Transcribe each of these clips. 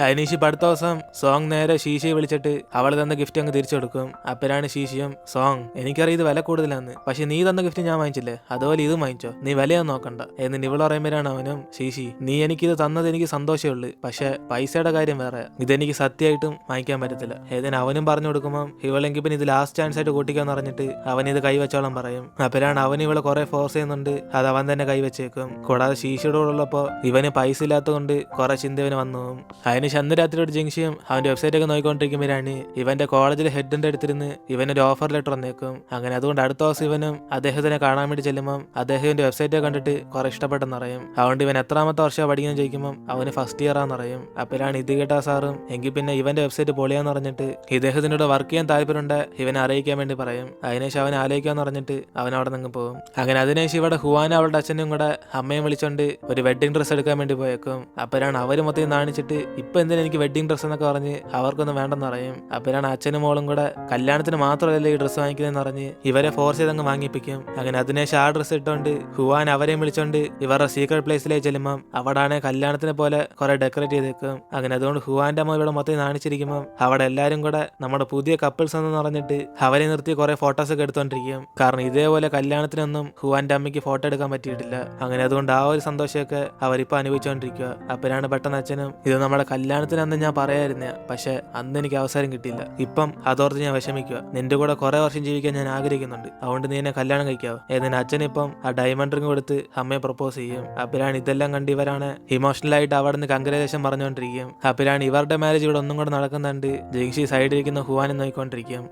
അതിനീശി അടുത്ത ദിവസം സോങ് നേരെ ശീശയെ വിളിച്ചിട്ട് അവൾ തന്ന ഗിഫ്റ്റ് അങ്ങ് തിരിച്ചു കൊടുക്കും. അപ്പനാണ് ശീശയും, സോങ് എനിക്കറിയാം ഇത് വില കൂടുതലാന്ന്, പക്ഷെ നീ തന്ന ഗിഫ്റ്റ് ഞാൻ വാങ്ങിച്ചില്ലേ, അതുപോലെ ഇതും വാങ്ങിച്ചോ, നീ വിലയൊന്നും നോക്കണ്ട എന്നിട്ട് ഇവൾ പറയുമ്പോഴാണ് അവനും, ശീശി നീ എനിക്കിത് തന്നത് എനിക്ക് സന്തോഷമേ ഉള്ളു, പക്ഷെ പൈസയുടെ കാര്യം വേറെ, ഇതെനിക്ക് സത്യമായിട്ടും വാങ്ങിക്കാൻ പറ്റത്തില്ല. ഏതിന് അവനും പറഞ്ഞു കൊടുക്കുമ്പോൾ ഇവളെങ്കിൽ പിന്നെ ഇത് ലാസ്റ്റ് ചാൻസ് ആയിട്ട് കൂട്ടിക്കാന്ന് പറഞ്ഞിട്ട് അവൻ ഇത് കൈവച്ചോളം പറയും. അപ്പനാണ് അവൻ ഇവളെ കുറെ ഫോഴ്സ് ചെയ്യുന്നുണ്ട്, അത് അവൻ തന്നെ കൈവച്ചേക്കും. കൂടാതെ ശീശയുടെ കൂടെ ഉള്ളപ്പോ ഇവന് പൈസ ഇല്ലാത്തതുകൊണ്ട് കുറെ ചിന്ത ഇവന് വന്നു. അതിന് അന്ന് രാത്രി ഒരു ജിങ്ഷിയും അവന്റെ വെബ്സൈറ്റ് ഒക്കെ നോക്കിക്കൊണ്ടിരിക്കുമ്പോഴാണ് ഇവന്റെ കോളേജിലെ ഹെഡിന്റെ അടുത്തിരുന്ന് ഇവനൊരു ഓഫർ ലെറ്റർ വന്നേക്കും. അങ്ങനെ അതുകൊണ്ട് അടുത്ത ദിവസം ഇവനും അദ്ദേഹത്തിനെ കാണാൻ വേണ്ടി ചെല്ലുമ്പോൾ അദ്ദേഹത്തിന്റെ വെബ്സൈറ്റ് കണ്ടിട്ട് കുറെ ഇഷ്ടപ്പെട്ടെന്നറിയും. അതുകൊണ്ട് ഇവൻ എത്രാമത്തെ വർഷമാണ് പഠിക്കുന്നത് ചോദിക്കുമ്പോൾ അവന് ഫസ്റ്റ് ഇയർ ആണെന്നറിയും. അപ്പോഴാണ് ഇത് കേട്ടാ സാറും എങ്കിൽ പിന്നെ ഇവന്റെ വെബ്സൈറ്റ് പൊളിയാന്ന് പറഞ്ഞിട്ട് ഇദ്ദേഹത്തിനോട് വർക്ക് ചെയ്യാൻ താല്പര്യമുണ്ട് ഇവനെ അറിയിക്കാൻ വേണ്ടി പറയും. അതിനുശേഷം അവൻ ആലോചിക്കാന്ന് പറഞ്ഞിട്ട് അവൻ അവിടെ നിന്ന് പോകും. അങ്ങനെ അതിനുശേഷം ഇവിടെ ഹുവാന അവളുടെ അച്ഛനും കൂടെ അമ്മയും വിളിച്ചോണ്ട് ഒരു വെഡിങ് ഡ്രസ്സ് എടുക്കാൻ വേണ്ടി പോയേക്കും. അപ്പോഴാണ് അവര് മൊത്തം നാണിച്ചിട്ട് ഇപ്പൊ എന്തിനാ എനിക്ക് വെഡിങ് ഡ്രസ്സ് എന്നൊക്കെ പറഞ്ഞ് അവർക്കൊന്നും വേണ്ടെന്ന് പറയും. അപ്പോഴാണ് അച്ഛനും മോളും കൂടെ കല്യാണത്തിന് മാത്രമല്ല ഈ ഡ്രസ്സ് വാങ്ങിക്കുന്നതെന്ന് പറഞ്ഞ് ഇവരെ ഫോഴ്സ് ചെയ്തങ്ങ് വാങ്ങിപ്പിക്കും. അങ്ങനെ അതിനുശേഷം ആ ഡ്രസ്സ് ഇട്ടോണ്ട് ഹുവാൻ അവരെയും വിളിച്ചോണ്ട് ഇവരുടെ സീക്രട്ട് പ്ലേസിലേക്ക് ചെല്ലുമ്പോൾ അവിടാണ് കല്യാണത്തിനെ പോലെ കുറെ ഡെക്കറേറ്റ് ചെയ്തേക്കും. അങ്ങനെ അതുകൊണ്ട് ഹുവാന്റെ അമ്മ ഇവിടെ മൊത്തം നാണിച്ചിരിക്കുമ്പോൾ അവിടെ എല്ലാരും കൂടെ നമ്മുടെ പുതിയ കപ്പിൾസ് എന്ന് പറഞ്ഞിട്ട് അവരെ നിർത്തി കുറെ ഫോട്ടോസ് ഒക്കെ എടുത്തോണ്ടിരിക്കും. കാരണം ഇതേപോലെ കല്യാണത്തിനൊന്നും ഹുവാന്റെ അമ്മയ്ക്ക് ഫോട്ടോ എടുക്കാൻ പറ്റിയിട്ടില്ല. അങ്ങനെ അതുകൊണ്ട് ആ ഒരു സന്തോഷമൊക്കെ അവരിപ്പോ അനുഭവിച്ചുകൊണ്ടിരിക്കുക. അപ്പോഴാണ് പെട്ടെന്ന് അച്ഛനും ഇത് നമ്മുടെ കല്യാണത്തിന് അന്ന് ഞാൻ പറയായിരുന്നേ, പക്ഷെ അന്ന് എനിക്ക് അവസരം കിട്ടിയില്ല, ഇപ്പം അതോർത്ത് ഞാൻ വിഷമിക്കുക, നിന്റെ കൂടെ കുറെ വർഷം ജീവിക്കാൻ ഞാൻ ആഗ്രഹിക്കുന്നുണ്ട്, അതുകൊണ്ട് നീ എന്നെ കല്യാണം കഴിക്കാവോ. ഏതിന് അച്ഛനിപ്പം ആ ഡയമണ്ട് റിംഗ് കൊടുത്ത് അമ്മയെ പ്രപ്പോസ് ചെയ്യും. അപ്പോഴാണ് ഇതെല്ലാം കണ്ട് ഇവരാണ് ഇമോഷണലായിട്ട് അവിടെ നിന്ന് കൺഗ്രാജുലേഷൻ പറഞ്ഞുകൊണ്ടിരിക്കും. അപ്പോഴാണ് ഇവരുടെ മാരേജ് ഇവിടെ ഒന്നും കൂടെ നടക്കുന്നുണ്ട്. ജിങ്ഷി സൈഡിലിരിക്കുന്ന ഹുവാനും നോക്കിക്കൊണ്ടിരിക്കും.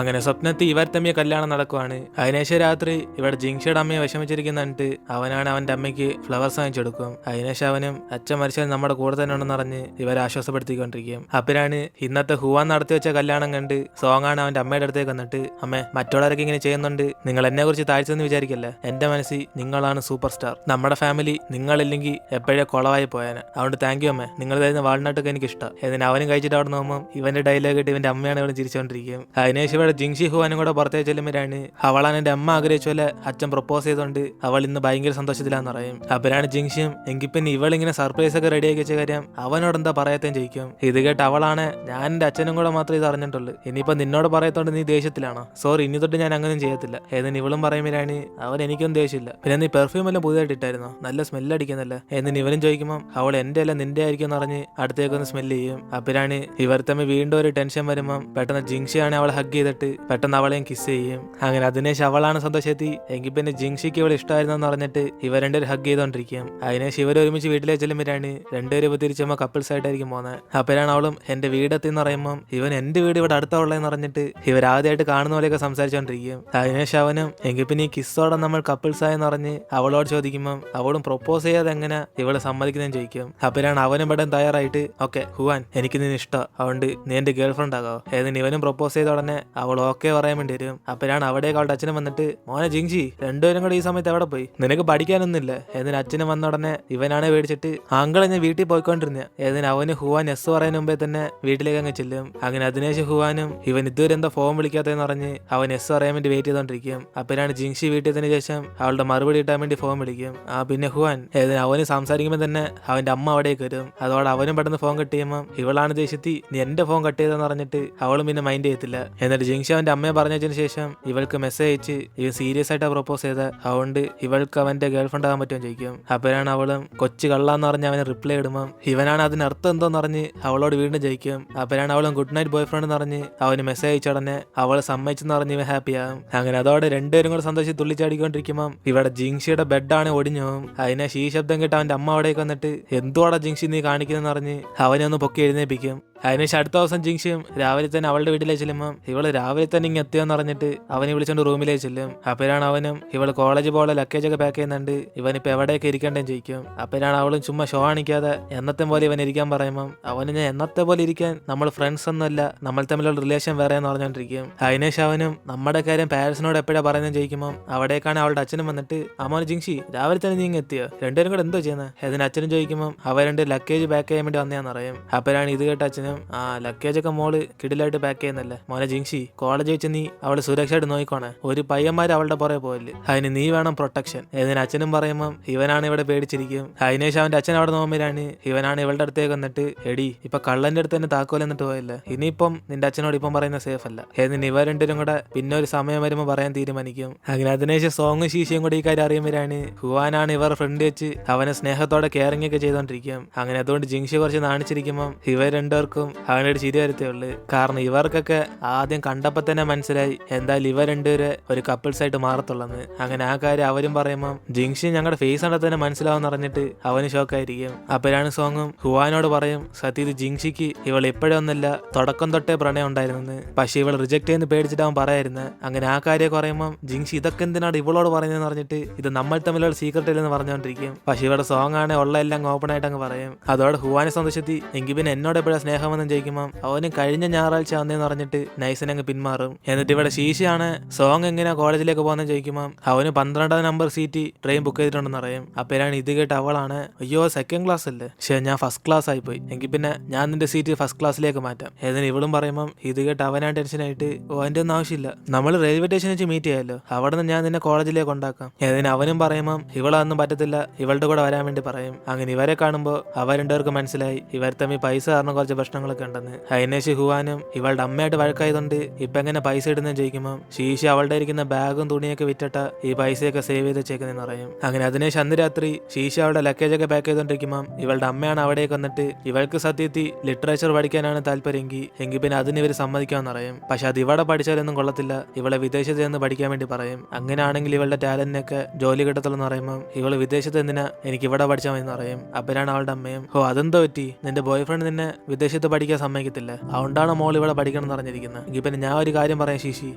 അങ്ങനെ സ്വപ്നത്തിൽ ഇവർ തമ്മിൽ കല്യാണം നടക്കുവാണ്. അതിനുശേഷം രാത്രി ഇവിടെ ജിങ്ഷിയുടെ അമ്മയെ വിഷമിച്ചിരിക്കുന്നിട്ട് അവനാണ് അവന്റെ അമ്മയ്ക്ക് ഫ്ലവേഴ്സ് വാങ്ങിച്ചെടുക്കും. അതിനുശേഷം അവനും അച്ഛൻ മരിച്ചാൽ നമ്മുടെ കൂടെ തന്നെ ഉണ്ടെന്ന് പറഞ്ഞ് ഇവരെ ആശ്വാസപ്പെടുത്തിക്കൊണ്ടിരിക്കും. അപ്പോഴാണ് ഇന്നത്തെ ഹുവാൻ നടത്തി വെച്ച കല്യാണം കണ്ട് സോങ്ങാണ് അവന്റെ അമ്മയുടെ അടുത്തേക്ക് വന്നിട്ട്, അമ്മേ മറ്റുള്ളവരൊക്കെ ഇങ്ങനെ ചെയ്യുന്നുണ്ട്, നിങ്ങൾ എന്നെ കുറിച്ച് താഴ്ചയെന്ന് വിചാരിക്കല്ലേ, എന്റെ മനസ്സിൽ നിങ്ങളാണ് സൂപ്പർ സ്റ്റാർ, നമ്മുടെ ഫാമിലി നിങ്ങളില്ലെങ്കിൽ എപ്പോഴേ കുളവായി പോയാന്, അതുകൊണ്ട് താങ്ക് യു അമ്മേ, നിങ്ങൾ തരുന്ന വാൾനട്ടൊക്കെ എനിക്ക് ഇഷ്ടം. എന്നിട്ട് അവനും കഴിച്ചിട്ട് അവിടെ നോക്കുമ്പോൾ ഇവന്റെ ഡയലോഗ് ഇട്ട് ഇവന്റെ അമ്മയാണ് ഇവിടെ ചിരിച്ചുകൊണ്ടിരിക്കും. അതിനുശേഷം ഇവിടെ ജിങ്ഷി ഹുവാനും കൂടെ പുറത്തേക്ക് ചെല്ലുമ്പോഴാണ് അവളാണ് എന്റെ അമ്മ ആഗ്രഹിച്ച പോലെ അച്ഛൻ പ്രപ്പോസ് ചെയ്തോണ്ട് അവൾ ഇന്ന് ഭയങ്കര സന്തോഷത്തിലാന്ന് പറയും. അപ്പോഴാണ് ജിങ്ഷിയും എങ്കിൽ പിന്നെ ഇവളിങ്ങനെ സർപ്രൈസ് ഒക്കെ റെഡി ആക്കി വെച്ച കാര്യം അവനോട് എന്താ പറയത്തേം ചോദിക്കും. ഇത് കേട്ട് അവളാണ് ഞാൻ എന്റെ അച്ഛനും കൂടെ മാത്രമേ ഇത് അറിഞ്ഞിട്ടുള്ളൂ, ഇനിയിപ്പോ നിന്നോട് പറയത്തോണ്ട് നീ ദേഷ്യത്തിലാണോ, സോറി ഇനി തൊട്ട് ഞാൻ അങ്ങനെ ചെയ്യത്തില്ല. ഏതിന് ഇവളും പറയുമ്പോഴാണ് അവൻ എനിക്കൊന്നും ദേഷ്യമില്ല, പിന്നെ നീ പെർഫ്യൂം എല്ലാം പുതിയതായിട്ട് ഇട്ടായിരുന്നോ, നല്ല സ്മെല്ല് അടിക്കുന്നല്ലേ. എന്നിന് ഇവനും ചോദിക്കുമ്പോൾ അവൾ എന്റെ അല്ല നിന്റെ ആയിരിക്കും എന്ന് പറഞ്ഞ് അടുത്തേക്കൊന്ന് സ്മെല്ല് ചെയ്യും. അപ്പോഴാണ് ഇവർ തമ്മിൽ വീണ്ടും ഒരു ടെൻഷൻ വരുമ്പോൾ പെട്ടെന്ന് ജിങ്ഷിയാണ് അവളെ ഹഗ് ചെയ്തിട്ട് പെട്ടെന്ന് അവളെയും കിസ് ചെയ്യും. അങ്ങനെ അതിനുശേഷം അവളാണ് സന്തോഷത്തി എങ്കിൽ പിന്നെ ജിങ്ഷിക്ക് ഇവൾ ഇഷ്ടമായിരുന്നെന്ന് പറഞ്ഞിട്ട് ഇവർ രണ്ടുപേരും ഹഗ് ചെയ്തോണ്ടിരിക്കും. അതിനുശേഷം ഇവർ ഒരുമിച്ച് വീട്ടിലേക്ക് ചെല്ലുമ്പോഴാണ് രണ്ടുപേരും ഇപ്പൊ തിരിച്ചുമ്പോൾ കപ്പിൾസ് ആയിട്ടായിരിക്കും പോകുന്നത്. അപ്പോഴാണ് അവളും എന്റെ വീടെത്തിന്ന് പറയുമ്പോൾ ഇവൻ എന്റെ വീട് ഇവിടെ അടുത്തുള്ളതെന്ന് പറഞ്ഞിട്ട് ഇവർ ആദ്യമായിട്ട് കാണുന്ന പോലെയൊക്കെ സംസാരിച്ചോണ്ടിരിക്കും. അതിനുശേഷം അവനും എങ്കിൽ പിന്നെ ഈ കിസ്സോടെ നമ്മൾ കപ്പിൾസ് ആയെന്ന് പറഞ്ഞ് അവളോട് ചോദിക്കുമ്പോൾ അവളും പ്രൊപ്പോസ് ചെയ്യാതെ എങ്ങനെ ഇവള് സമ്മതിക്കുന്നതെന്ന് ചോദിക്കും. അപ്പോഴാണ് അവനും പെട്ടെന്ന് തയ്യാറായിട്ട് ഓക്കെ ഹുവാൻ എനിക്ക് നിന്നെ ഇഷ്ടം, അതുകൊണ്ട് നീ എന്റെ ഗേൾ ഫ്രണ്ട് ആകാവോ. ഏതിന് ഇവനും പ്രൊപ്പോസ് ചെയ്ത ഉടനെ അവൾ ഓക്കെ പറയാൻ വേണ്ടി വരും. അപ്പോഴാണ് അവിടേക്ക് അവളുടെ അച്ഛനും വന്നിട്ട് മോനെ ജിങ്ഷി രണ്ടുപേരും കൂടെ ഈ സമയത്ത് എവിടെ പോയി, നിനക്ക് പഠിക്കാനൊന്നുമില്ല. ഏതിന് അച്ഛനും വന്ന ഉടനെ ഇവനാണ് പേടിച്ചിട്ട് ആങ്കളെ ഞാൻ വീട്ടിൽ പോയിക്കൊണ്ടിരുന്ന. ഏതിന് അവന് ഹുവാൻ എസ് പറയുന്ന മുമ്പേ തന്നെ വീട്ടിലേക്ക് അങ്ങ് ചെല്ലും. അങ്ങനെ അതിനുശേഷം ഹുവാനും ഇവൻ ഇതുവരെ എന്താ ഫോൺ വിളിക്കാത്തതെന്ന് പറഞ്ഞ് അവൻ എസ് പറയാൻ വേണ്ടി വെയിറ്റ് ചെയ്തോണ്ടിരിക്കും. അപ്പോഴാണ് ജിങ്ഷി വീട്ടിൽ ശേഷം അവളുടെ മറുപടി ഇട്ടാൻ വേണ്ടി ഫോൺ വിളിക്കും. പിന്നെ ഹുവാൻ ഏതിന് അവന് സംസാരിക്കുമ്പോൾ തന്നെ അവന്റെ അമ്മ അവിടേക്ക് വരും. അതോടെ അവനും പെട്ടെന്ന് ഫോൺ കട്ട് ചെയ്യുമ്പോൾ ഇവളാണ് ദേഷ്യത്തി നീ എന്റെ ഫോൺ കട്ട് ചെയ്തെന്ന് പറഞ്ഞിട്ട് അവളും പിന്നെ മൈൻഡ് ചെയ്യത്തില്ല. എന്നിട്ട് ജിങ്ഷി അവന്റെ അമ്മയെ പറഞ്ഞതിന് ശേഷം ഇവൾക്ക് മെസ്സേജ് അയച്ച് ഇവൻ സീരിയസ് ആയിട്ടാണ് പ്രൊപ്പോസ് ചെയ്ത, അതുകൊണ്ട് ഇവൾക്ക് അവന്റെ ഗേൾ ഫ്രണ്ട് ആകാൻ പറ്റുമെന്ന് ചോദിക്കും. അപ്പോഴാണ് അവളും കൊച്ചു കള്ളാന്ന് പറഞ്ഞ് അവന് റിപ്ലൈ ഇടുമ്പോൾ ഇവനാണ് അതിനർത്ഥം എന്തോന്ന് പറഞ്ഞ് അവളോട് വീണ്ടും ജയിക്കും. അപ്പോഴാണ് അവളും ഗുഡ് നൈറ്റ് ബോയ് ഫ്രണ്ട് എന്ന് പറഞ്ഞ് അവന് മെസ്സേജ് അയച്ച ഉടനെ അവൾ സമ്മതിച്ചെന്ന് പറഞ്ഞ് ഇവൻ ഹാപ്പിയാകും. അങ്ങനെ അതോടെ രണ്ടുപേരും കൂടെ സന്തോഷിച്ച് തുള്ളിച്ചാടിക്കൊണ്ടിരിക്കുമ്പോൾ ഇവിടെ ജിങ്ഷിയുടെ ബെഡാണ് ഒടിഞ്ഞു പോകും. അതിനെ ഈ ശബ്ദം കേട്ട് അവന്റെ അമ്മ അവിടേക്ക് വന്നിട്ട് എന്തുവാടാ ജിങ്ഷി നീ കാണിക്കുന്നതെന്ന് പറഞ്ഞ് അവനെ ഒന്ന് പൊക്കി എഴുന്നേപ്പിക്കും. അതിനുശേഷം അടുത്ത ദിവസം ജിങ്ഷിയും രാവിലെ തന്നെ അവളുടെ വീട്ടിലേക്ക് ചെല്ലുമ്പോൾ ഇവള് രാവിലെ തന്നെ ഇങ്ങ് എത്തിയെന്ന് പറഞ്ഞിട്ട് അവനെ വിളിച്ചോണ്ട് റൂമിലേക്ക് ചെല്ലും. അപ്പോഴാണ് അവനും ഇവള് കോളേജ് പോലെ ലക്കേജ് ഒക്കെ പാക്ക് ചെയ്യുന്നുണ്ട്, ഇവനിപ്പോ എവിടെയൊക്കെ ഇരിക്കണ്ടേന്ന് ചോദിക്കും. അപ്പോഴാണ് അവളും ചുമ്മാ ഷോ കാണിക്കാതെ എന്നത്തെ പോലെ ഇവൻ ഇരിക്കാൻ പറയുമ്പോൾ അവന് ഞാൻ എന്നത്തെ പോലെ ഇരിക്കാൻ, നമ്മൾ ഫ്രണ്ട്സ് ഒന്നുമല്ല, നമ്മൾ തമ്മിലുള്ള റിലേഷൻ വേറെ എന്ന് പറഞ്ഞോണ്ടിരിക്കും. അതിനേശം അവനും നമ്മുടെ കാര്യം പാരൻസിനോട് എപ്പോഴാ പറയുന്നത് ചോദിക്കുമ്പോൾ അവിടേക്കാണ് അവളുടെ അച്ഛനും വന്നിട്ട് അമ്മോന് ജിങ്ഷി രാവിലെ തന്നെ നീ എത്തിയോ, രണ്ടുപേരും കൂടെ എന്തോ ചെയ്യുന്നത് അതിന് അച്ഛനും ചോദിക്കുമ്പോൾ അവർ രണ്ട് ലക്കേജ് പാക്ക് ചെയ്യാൻ വേണ്ടി വന്നതാന്ന് പറയും. അപ്പോഴാണ് ഇത് കേട്ട അച്ഛനും ലക്കേജ് ഒക്കെ മോള് കിടിലായിട്ട് പാക്ക് ചെയ്യുന്നല്ലേ മോനെ ജിങ്ഷി, കോളേജ് വെച്ച് നീ അവള് സുരക്ഷയായിട്ട് നോക്കിക്കോണേ, ഒരു പയ്യന്മാർ അവളുടെ പുറകെ പോയില്ല, അതിന് നീ വേണം പ്രൊട്ടക്ഷൻ ഇതിന് അച്ഛനും പറയുമ്പോൾ ഇവനാണ് ഇവിടെ പേടിച്ചിരിക്കും. അതിനേശം അവന്റെ അച്ഛൻ അവിടെ നോക്കുമ്പോഴാണ് ഇവനാണ് ഇവളുടെ അടുത്തേക്ക് വന്നിട്ട് എടി ഇപ്പൊ കള്ളന്റെ അടുത്ത് തന്നെ താക്കോൽ എന്നിട്ട് പോയല്ലേ, ഇനിയിപ്പം നിന്റെ അച്ഛനോട് ഇപ്പം പറയുന്ന സേഫ് അല്ല എന്നിന് ഇവ രണ്ടുപേരും കൂടെ പിന്നെ ഒരു സമയം വരുമ്പോൾ പറയാൻ തീരുമാനിക്കും. അങ്ങനെ അതിനേശം സോങ്ങും ശീശയും കൂടി ഈ കാര്യം അറിയുമ്പോഴാണ് ഹുവാനാണ് ഇവർ ഫ്രണ്ട് വെച്ച് അവനെ സ്നേഹത്തോടെ കെയറിംഗ് ഒക്കെ ചെയ്തോണ്ടിരിക്കും. അങ്ങനെ അതുകൊണ്ട് ജിങ്ഷി കുറച്ച് നാണിച്ചിരിക്കുമ്പോൾ ഇവർ രണ്ടുപേർക്കും അവനോട് ചിരി വരത്തേ ഉള്ളു. കാരണം ഇവർക്കൊക്കെ ആദ്യം കണ്ടപ്പോ തന്നെ മനസ്സിലായി എന്തായാലും ഇവർ രണ്ടുപേരെ ഒരു കപ്പിൾസ് ആയിട്ട് മാറത്തുള്ളന്ന്. അങ്ങനെ ആ കാര്യം അവരും പറയുമ്പോൾ ജിങ്ഷി ഞങ്ങളുടെ ഫേസ് കണ്ടാൽ തന്നെ മനസ്സിലാവുന്ന പറഞ്ഞിട്ട് അവന് ഷോക്കായിരിക്കും. അപ്പോഴാണ് സോങ്ങും ഹുവാനോട് പറയും സത്യത്തിൽ ജിങ്ഷിക്ക് ഇവൾ എപ്പോഴും ഒന്നല്ല തുടക്കം തൊട്ടേ പ്രണയം ഉണ്ടായിരുന്നെന്ന്, പക്ഷെ ഇവൾ റിജക്ട് ചെയ്യുന്ന പേടിച്ചിട്ട് അവൻ പറയായിരുന്നു. അങ്ങനെ ആ കാര്യം പറയുമ്പോൾ ജിങ്ഷി ഇതൊക്കെ എന്തിനാണ് ഇവളോട് പറയുന്നതെന്ന് പറഞ്ഞിട്ട് ഇത് നമ്മൾ തമ്മിലുള്ള സീക്രട്ട് ഇല്ലെന്ന് പറഞ്ഞുകൊണ്ടിരിക്കും. പക്ഷെ ഇവരുടെ സോങ് ആണ് ഉള്ള എല്ലാം ഓപ്പൺ ആയിട്ട് അങ്ങ് പറയും. അതോടെ ഹുവാനെ സന്തോഷത്തി എങ്കിൽ പിന്നെ എന്നോട് എപ്പോഴാണ് സ്നേഹമെന്ന് ചോദിക്കുമ്പോൾ അവന് കഴിഞ്ഞ ഞായറാഴ്ച വന്നേന്ന് പറഞ്ഞിട്ട് നൈസിനെ അങ്ങ് പിന്മാറും. എന്നിട്ട് ഇവിടെ ശീശയാണ് സോങ് എങ്ങനെയാ കോളേജിലേക്ക് പോകുന്നത് ചോദിക്കുമ്പോൾ അവന് 12ാം നമ്പർ സീറ്റ് ട്രെയിൻ ബുക്ക് ചെയ്തിട്ടുണ്ടെന്ന് പറയും. അപ്പോഴാണ് ഇത് കേട്ട് അവളാണ് അയ്യോ സെക്കൻഡ് ക്ലാസ് അല്ലേ, പക്ഷേ ഞാൻ ഫസ്റ്റ് ക്ലാസ് ആയി പോയി, എങ്കിൽ പിന്നെ ഞാൻ നിന്റെ സീറ്റ് ഫസ്റ്റ് ക്ലാസ്സിലേക്ക് മാറ്റാം ഏതിന് ഇവളും പറയുമ്പോൾ ഇത് കേട്ട് അവനാ ടെൻഷനായിട്ട് അതിന്റെ ഒന്നും ആവശ്യമില്ല, നമ്മൾ റെയിൽവേ സ്റ്റേഷൻ വെച്ച് മീറ്റ് ചെയ്യാമല്ലോ, അവിടെ നിന്ന് ഞാൻ നിന്നെ കോളേജിലേക്ക് ഉണ്ടാക്കാം ഏതിന് അവനും പറയുമ്പോൾ ഇവളൊന്നും പറ്റത്തില്ല, ഇവളുടെ കൂടെ വരാൻ വേണ്ടി പറയും. അങ്ങനെ ഇവരെ കാണുമ്പോൾ അവർ രണ്ടുപേർക്ക് മനസ്സിലായി ഇവർ തമ്മിൽ പൈസ കാരണം കുറച്ച് പ്രശ്നങ്ങളൊക്കെ ഉണ്ടെന്ന്. അതിനേശ് ഹുവാനും ഇവളുടെ അമ്മയായിട്ട് വഴക്കായതുകൊണ്ട് ഇപ്പൊ എങ്ങനെ പൈസ ഇടുന്നതെന്ന് ചോദിക്കുമ്പോൾ ശീശ അവളുടെ ഇരിക്കുന്ന ബാഗും തുണിയൊക്കെ വിറ്റിട്ട ഈ പൈസയൊക്കെ സേവ് ചെയ്ത് വെച്ചേക്കുന്നതെന്ന് പറയും. അങ്ങനെ അതിനേശ് അന്ന് രാത്രി ശീശ അവളുടെ ലക്കേജ് ഒക്കെ പാക്ക് ചെയ്തോണ്ടിരിക്കുമ്പോൾ ഇവളുടെ അമ്മയാണ് അവിടേക്ക് വന്നിട്ട് ഇവൾക്ക് സത്യത്തിൽ ലിറ്ററേച്ചർ പഠിക്കാനാണ് താല്പര്യമെങ്കിൽ പിന്നെ അതിന് ഇവർ സമ്മതിക്കാമെന്ന് പറയും. പക്ഷെ അത് ഇവിടെ പഠിച്ചാലൊന്നും കൊള്ളത്തില്ല, ഇവളെ വിദേശത്ത് നിന്ന് പഠിക്കാൻ വേണ്ടി പറയും. അങ്ങനെയാണെങ്കിൽ ഇവളുടെ ടാലന്റിനൊക്കെ ജോലി കിട്ടത്തുള്ളെന്ന് പറയുമ്പോൾ ഇവള് വിദേശത്ത് എന്തിനാ എനിക്ക് ഇവിടെ പഠിച്ചാൽ മതി എന്ന് പറയും. അപ്പോഴാണ് അവളുടെ അമ്മയും അതെന്തോ പറ്റി നിന്റെ ബോയ് ഫ്രണ്ട് നിന്നെ വിദേശത്ത് പഠിക്കാൻ സമ്മതിക്കത്തില്ല, അതുകൊണ്ടാണ് മോൾ ഇവിടെ പഠിക്കണം എന്ന് പറഞ്ഞിരിക്കുന്നത്. പിന്നെ ഞാൻ ഒരു കാര്യം പറയാം ശീശി,